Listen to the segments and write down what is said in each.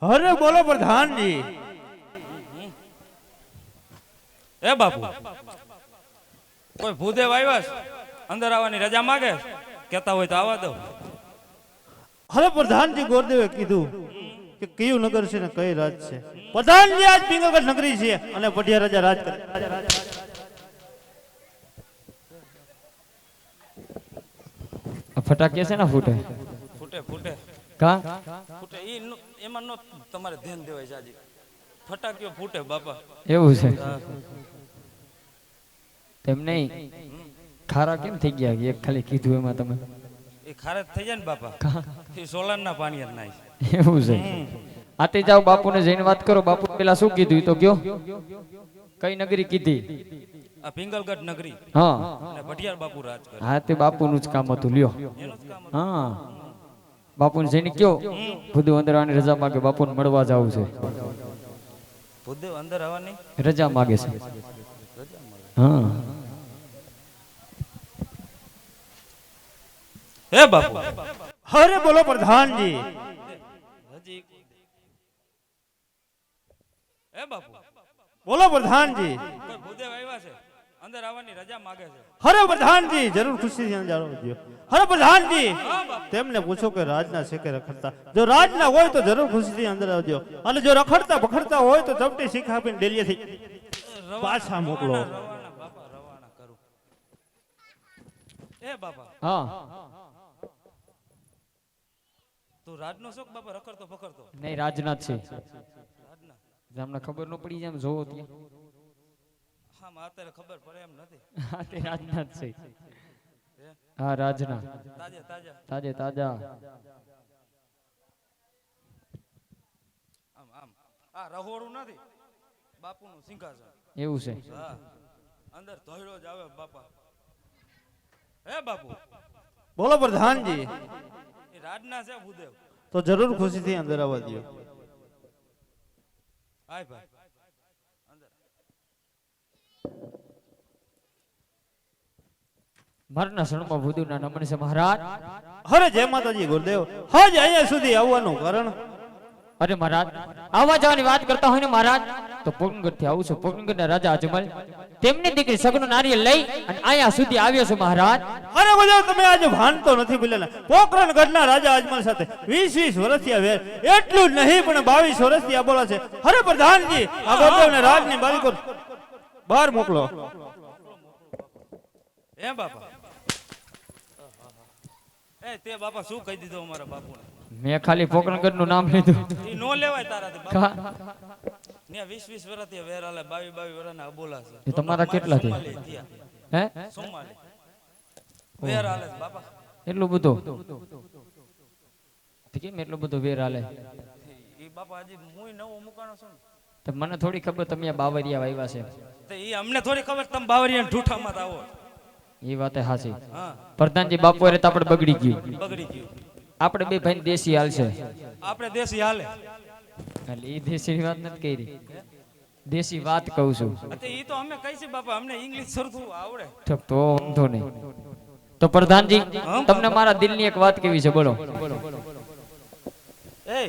અરે બોલો પ્રધાનજી। એ બાપુ કોઈ ભૂદેવ આવ્યા છે, અંદર આવવાની રજા માંગે કેતા હોય તો આવવા દો। અરે પ્રધાનજી ગોરદેવે કીધું કે કયું નગર છે ને કઈ રાજ છે। પ્રધાનજી આજ પિંગલગઢ નગરી છે અને પઢિયા રાજા રાજ કરે। ફટાકિયા છે ને ફૂટે ફૂટે ફૂટે કા ફૂટે એમાં નો તમારે ધ્યાન દેવાય છે। આજે ફટાકીઓ ફૂટે બાપા। એવું છે તેમ નહીં ખારા કેમ થઈ ગયા એક ખાલી કીધું એમાં તમે એ ખારજ થઈ જાય ને બાપા, એ સોલારના પાણી જ નાય। એવું છે આતે જાઓ બાપુને જઈને વાત કરો। બાપુ પેલા શું કીધું ઈ તો કયો, કઈ નગરી કીધી? આ પિંગલગઢ નગરી હા અને ભટિયાર બાપુ રાજ કરે। હા તે બાપુનું જ કામ હતું લ્યો। એનું જ કામ હા બાપુને જઈને કયો બધું અંદર આની રજા માગે, બાપુને મળવા જવું છે। ભૂદેવ અંદર આવવાની રજા માગે છે। હા હે બાપુ અરે બોલો પ્રધાનજી। હજી હે બાપુ બોલો પ્રધાનજી। કોઈ ભૂદેવ આવ્યા છે, અંદર આવવાની રજા માંગે છે। અરે પ્રધાનજી જરૂર ખુશીથી અંદર આવજો। અરે પ્રધાનજી તેમને પૂછો કે રાજના છે કે રખડતા, જો રાજના હોય તો જરૂર ખુશીથી અંદર આવજો, અને જો રખડતા બખડતા હોય તો ચપટી શીખ આપીને ડેલીએથી પાછા મોકલો। રવાના બાપા રવાના કરું। એ બાપા હા તું રાજનો શોખ બાપા રખડતો પકડતો? નહીં રાજનાથ છે, રાજના તમને ખબર ન પડી જાય એમ જોવો ત્યાં। હા માં અત્યારે ખબર પડે એમ નથી। હા તે રાજનાથ છે। હા રાજના તાજે તાજા તાજે તાજા આમ આમ આ રહોડું નથી, બાપુનું સિંહાસન। એવું છે હા અંદર ધોયડો જ આવે બાપા। હે બાપુ બોલો પ્રધાનજી। એ રાજના છે ભૂદેવ, તો જરૂર ખુશીથી અંદર આવવા દો। આય ભાઈ અંદર। મારના શરણમાં ભૂદેવના નમન છે મહારાજ। અરે જય માતાજી ગુરુદેવ। હજ અહીંયા સુધી આવવાનું કારણ? અરે મહારાજ આવવા જવાની વાત કરતા હોય ને મહારાજ તો પોકરણગઢ થી આવું છું। પોકરણગઢના રાજા અજમલ તેમની દીકરી સગનો નારિયેળ લઈ અને અહીંયા સુધી આવ્યો છું મહારાજ। અરે ગુરુદેવ તમે આજે ભાનતો નથી ભૂલેલા, પોકરણગઢના રાજા અજમલ સાથે 20 વર્ષથી આ વેર, એટલું જ નહીં પણ 22 વર્ષથી આ બોલા છે। અરે પ્રધાનજી આ ગુરુદેવને રાજની બાળકો બહાર મોકલો। હે બાપા એ તે બાપા શું કહી દીધું અમારા બાપુને? મેં ખાલી પોકરણગઢ નું નામ લીધું। એ નો લેવાય તારાથી બાપા। ને 20 વર્ષથી વેર હાલે, 22 વર્ષના અબોલા છે। એ તમારા કેટલા છે? હે સોમાલી વેર હાલે છે બાપા। એટલું બધું કેમ એટલું બધું વેર હાલે? એ બાપા હજી મુય નવો મુકાણો છું ને, તો મને થોડી ખબર તમે આ બાવરિયા વાવ્યા છે। તો એ અમને થોડી ખબર તમે બાવરિયા ઠૂઠામાં આવો। એ વાત હાચી। હા પ્રધાનજી બાપુ અરે તો આપણે બગડી ગયું। બગડી ગયું। આપણે બે ભાઈ દેશી હાલ છે, આપણે દેશી હાલે એટલે એ દેશી વાત નથી કરી, દેશી વાત કહું છું। એ તો અમે કઈ છે બાપા, અમને ઇંગ્લિશ સરખું આવડે। તો વાંધો નહીં। તો પ્રધાનજી તમને મારા દિલની એક વાત કેવી છે, બોલો। એ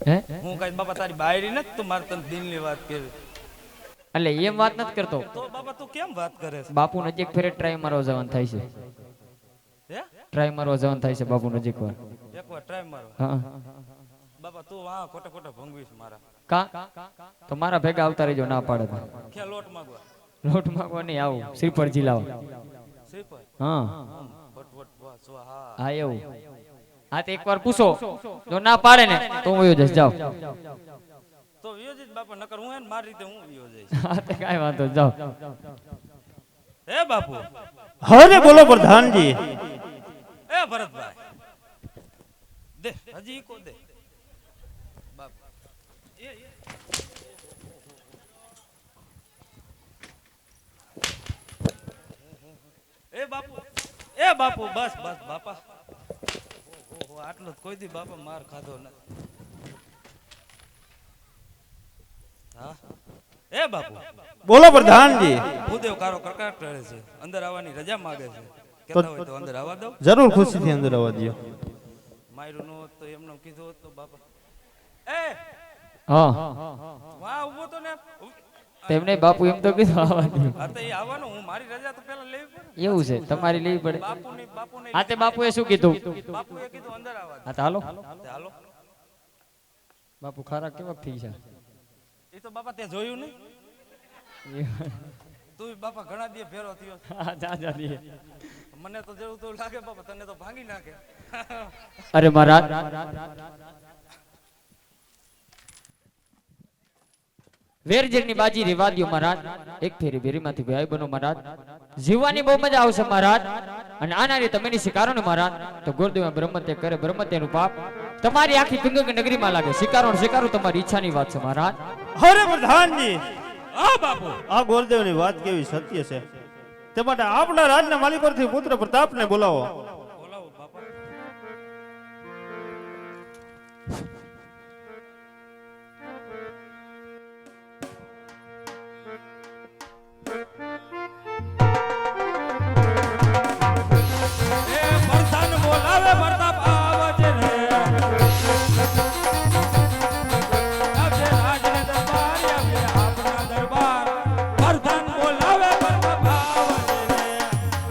હે હું કઈ બાપા તારી બાયરી નથી, તું મારે તને દિલની વાત કેવી? એટલે એમ વાત નથી કરતો, તો બાપા તું કેમ વાત કરે છે? બાપુ નજીક ફેરે ટ્રાય મારવા જવાનું થાય છે। હે ટ્રાય મારવા જવાનું થાય છે બાપુ નજીક વાર। એકવાર ટ્રાય મારો હા બાપા, તું વાહ ખોટા ખોટા ભંગવીશ મારા। કા તો મારા ભેગા આવતા રહેજો, ના પાડે તો કે લોટ માંગવા? લોટ માંગવા નહીં, આવું શ્રીફળ જિલ્લાઓ। શ્રીફળ હા વટ વાહ સ્વાહા। હા એવું। હા તો એકવાર પૂછો, જો ના પાડે ને તો હું વયો જઈશ, જાઓ। તો વિયોજિત બાપા, નકર હું એને મારી રીતે હું વિયો જઈશ। હા તો કાંઈ વાંધો નહીં, જાઓ। હે બાપુ અરે બોલો પ્રધાનજી। એ ભરતભાઈ દે હજી કો દે બાપા। એ બાપુ એ બાપુ બસ બસ બાપા, ઓહો આટલું કોઈ દી બાપા માર ખાધો નથી। હા એ બાપુ બોલો પ્રધાનજી। ભૂદેવ કારો કરકાટ કરે છે, અંદર આવવાની રજા માંગે છે, કેતા હોય તો અંદર આવવા દો। જરૂર ખુશીથી અંદર આવવા દો। માર્યું ન હોત તો એમને કીધું હોત તો બાપા એ હા વાહ ઊભો તો ને તેમને બાપુ એમ તો કીધું આવવાનું હા તો એ આવવાનું હું મારી રજા તો પેલા લેવી પડે એવું છે તમારી લેવી પડે બાપુને આ તે બાપુએ શું કીધું બાપુએ કીધું અંદર આવવા હા તો હાલો હાલો બાપુ ખારા કેવા થઈ છે એ તો બાપા તે જોયું નહીં તું બાપા ઘણા દી ફેરો થયો હા જા જા દે મને તો જેવું તો લાગે બાપા તને તો ભાંગી નાખે અરે મહારાજ વેરજેરની બાજી રેવા દ્યો મહારાજ એક ફેરી વેરીમાંથી ભાઈ બનો મહારાજ જીવવાની બહુ મજા આવશે મહારાજ અને આના રે તમે ની શિકારો ને મહારાજ તો ગુરુદેવ બ્રહ્મત્ય કરે બ્રહ્મત્યનું પાપ તમારી આખી પિંગક નગરીમાં લાગે શિકારો તમારી ઈચ્છાની વાત છે મહારાજ અરે પ્રધાનજી હા બાપુ આ ગોરદેવની વાત કેવી સત્ય છે તે માટે આપણા રાજના માલિક પરથી પુત્ર પ્રતાપને બોલાવો બોલાવો બાપા એ પ્રધાન બોલાવે પ્રતાપ આવજે રે આવજે રાજને દરબાર આવજે આપણા દરબાર પ્રધાન બોલાવે પ્રતાપ આવજે રે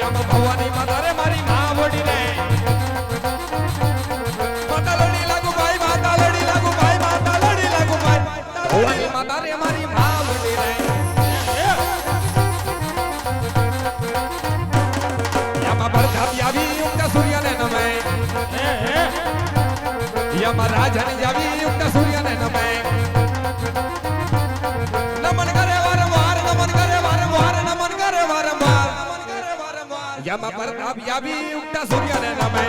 યમ ભવાની માતા રે મારી માં વડી રે માતા લડી લાગુ ભાઈ માતા લડી લાગુ ભાઈ માતા લડી લાગુ ભાઈ ભવાની માતા રે મારી માં વડી રે યમ પ્રતાપ આવી યુક્ત સૂર્યને નમે યમ રાજન આવી યુક્ત સૂર્યને નમે નમન કરે વારંવાર નમન કરે વારંવાર નમન કરે વારંવાર યમ પ્રતાપ આવી યુક્ત સૂર્યને નમે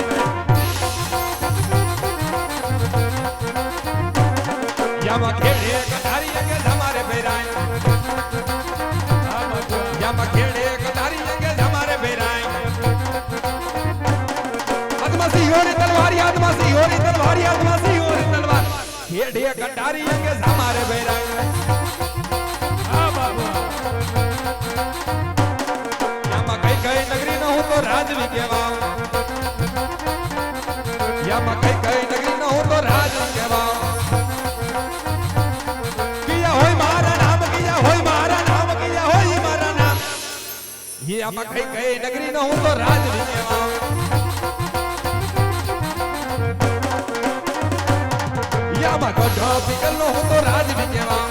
યમ ખેડે કટારી અંગે તમારે ભેરાય યમ ખેડે કટારી અંગે તમારે ભેરાય આદમાસી હોરી તલવાર આદમાસી હોરી તલવાર આદમાસી હોરી તલવાર ખેડે કટારી અંગે તમારે ભેરાય હા બાબા યામાં કઈ કઈ નગરી ન હું તો રાજવી કહેવાઉં યામાં કઈ કઈ નગરી ન હું તો રાજવી કહેવાઉં કિયા હોય મારા નામ કિયા હોય મારા નામ કિયા હોય મારા નામ યામાં કઈ કઈ નગરી ન હું તો રાજવી કહેવાઉં યામાં ગઢો પીગલ નો હું તો રાજવી કહેવાઉં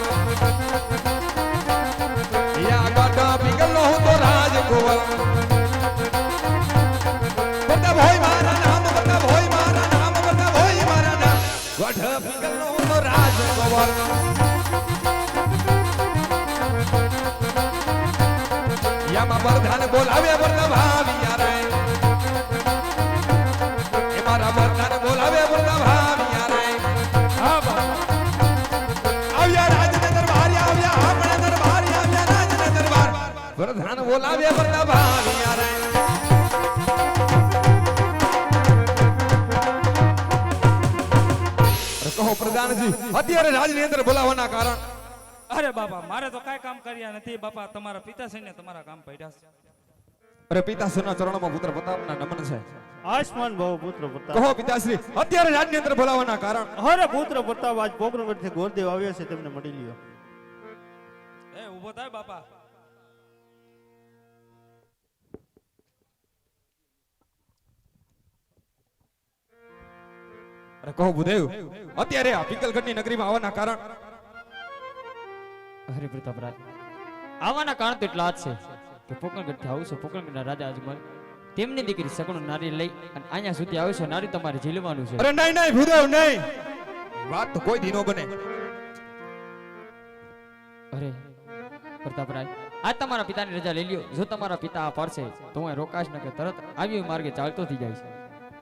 યા ગઢો પીગલ નો હું તો રાજ કુંવર પ્રતાપ હોય મારા નામ પ્રતાપ હોય મારા નામ પ્રતાપ હોય મારા નામ ગઢ પીગલ નો હું તો રાજ કુંવર યામાં પ્રધાન બોલાવે પ્રતાપ આવ્યા રે એ મારા પ્રધાન બોલાવે પ્રતાપ આવ્યા રે હા બાબા આવ્યા રાજને દરબાર આવ્યા આપણે દરબાર આવ્યા રાજને દરબાર પ્રધાન બોલાવે પ્રતાપ આવ્યા રે કહો પ્રધાનજી અત્યારે રાજની અંદર બોલાવવાના કારણ અરે બાપા મારે તો કાઈ કામ કર્યા નથી બાપા તમારા પિતાશ્રીને તમારા કામ પડ્યા છે અરે પિતાશ્રીના ચરણોમાં પુત્ર પ્રતાપના નમન છે આસમાન ભાવ પુત્ર પ્રતાપ કહો પિતાશ્રી અત્યારે રાજની અંદર બોલાવવાના કારણ અરે પુત્ર પ્રતાપ આજ પોકરણગઢથી ગોરદેવ આવ્યા છે તેમને મળી લ્યો એ ઊભો થાય બાપા અરે કહો બુદેવ અત્યારે આ પિંગલગઢની નગરીમાં આવવાના કારણ હરે પ્રતાપરાજ આવવાના કારણ તો એટલા જ છે કે પોકરણગઢથી આવું છે પોકરણગઢના રાજા અજમલ તેમની દીકરી સગુણ નારી લઈ અને અહીંયા સુધી આવે છે નારી તમારે ઝીલવાનું છે અરે નહીં નહીં ભૂદેવ નહીં વાત તો કોઈ દી નો બને અરે પ્રતાપરાજ આજ તમારા પિતાની રજા લઈ લ્યો જો તમારા પિતા આ પડશે તો હું રોકાશ ન કે તરત આવી માર્ગે ચાલતો થઈ જાય છે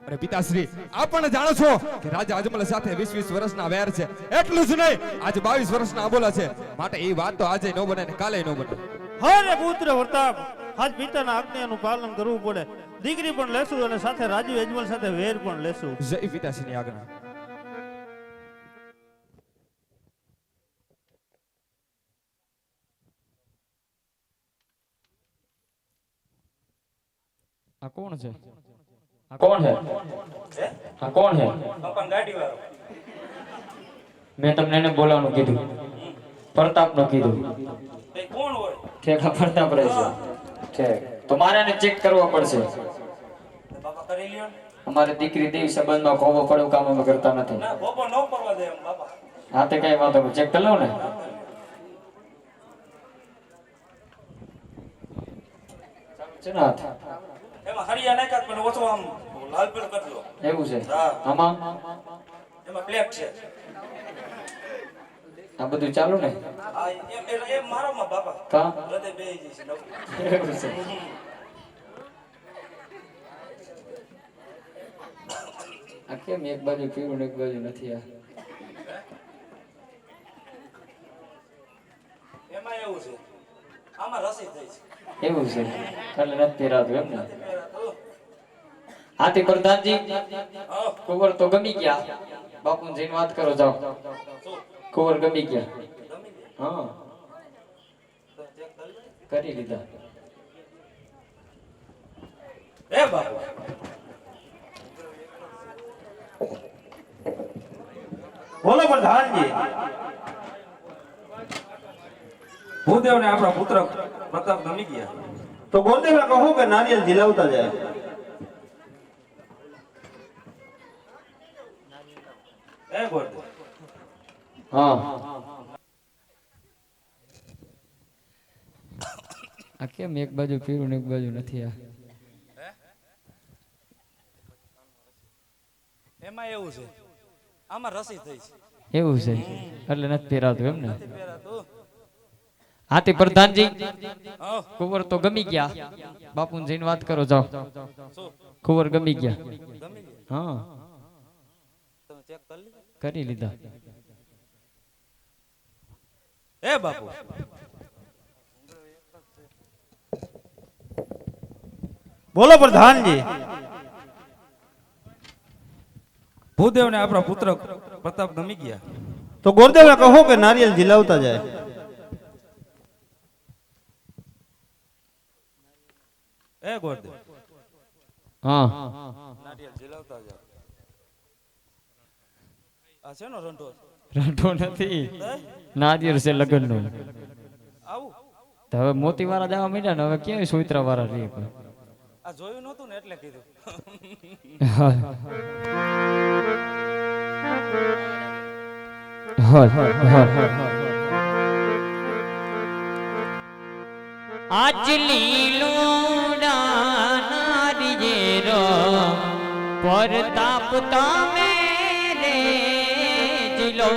અરે પિતાશ્રી આપ પણ જાણો છો કે રાજા અજમલ સાથે 20 વર્ષના વેર છે એટલું જ નહીં આજ 22 વર્ષના અબોલા છે માટે એ વાત તો આજે નો બને ને કાલે નો બને હરે પુત્ર વર્તાપ આજ પિતાના આજ્ઞાનું પાલન કરવું પડે. દીકરી પણ લેશું અને સાથે રાજીવ અજમલ સાથે વેર પણ લેશું. જય પિતાશ્રીની આજ્ઞા. આ કોણ છે? આ કોણ છે? આ કોણ છે? બાપા ગાડી વાળો. મેં તમને એને બોલાવવાનું કીધું, પ્રતાપનું કીધું. એ કોણ હોય? ઠેક આ પ્રતાપ રહે છે. ઠેક તો મારે એને ચેક કરવો પડશે. બાપા કરી લ્યો. અમારી દીકરી દેવી સંબંધમાં ખોબો પડવું કામ અમે કરતા નથી. ના બોબો ન પડવા દે એમ બાપા. હા તે કઈ વાંધો નહીં, ચેક કરી લઉં ને. છે ને હાથ? એમાં હરિયા નાખ્યા પણ ઓછો આમ લાલ પીળ કરજો. એવું છે? હા. આમાં એમાં બ્લેક છે. આ બધું ચાલુ ને? આ એમ મારોમાં બાપા. કા હૃદય બેહી જશે નવું. એવું છે? આ કેમ એક બાજુ પીળું ને એક બાજુ નથી? આ એમાં એવું છે. આમાં રસી થઈ છે. એવું છે એટલે નથી પહેરાતું એમ ને? પહેરાતું. હાથી પ્રધાનજી હા. કુંવર તો ગમી ગયા. બાપુને જઈને વાત કરો જાઓ. શું? કુંવર ગમી ગયા. ગમી ગઈ? હા તો ચેક કરી લે. કરી લીધા. એ બાપુ. બોલો પ્રધાનજી. ભૂદેવને આપણા પુત્ર પ્રતાપ ગમી ગયા. તો ગોરદેવને કહો કે નારિયેળ ઝીલાવતા જાય. એ ગોરદેવ. હા આ કેમ એક બાજુ પીળું ને એક બાજુ નથી? આ એમાં એવું છે. આમાં રસી થઈ છે. એવું છે એટલે નથી પહેરાતું એમ ને? પહેરાતું. હાથી પ્રધાનજી હા. કુંવર તો ગમી ગયા. બાપુને જઈને વાત કરો જાઓ. શું? કુંવર ગમી ગયા. ગમી ગઈ? હા તમે ચેક કરી લીધા? કરી લીધા. એ બાપુ. બોલો પ્રધાનજી. ભૂદેવને આપણા પુત્ર પ્રતાપ ગમી ગયા. તો ગોરદેવને કહો કે નારિયેળ ઝીલાવતા જાય. એ ગોરદેવ. હા નારિયેળ ઝીલાવતા જાવ. આ શેનો રંઢો? રાંધો નથી, નારિયેળ છે લગ્નનું. આવું તો હવે મોતી વાળા જવા માંડ્યા ને હવે ક્યાંય સોયત્રા વાળા રહે. આ જોયું નહોતું ને એટલે કીધું. આજ લીલો નારિયેરો પ્રતાપ તમે રે જીલો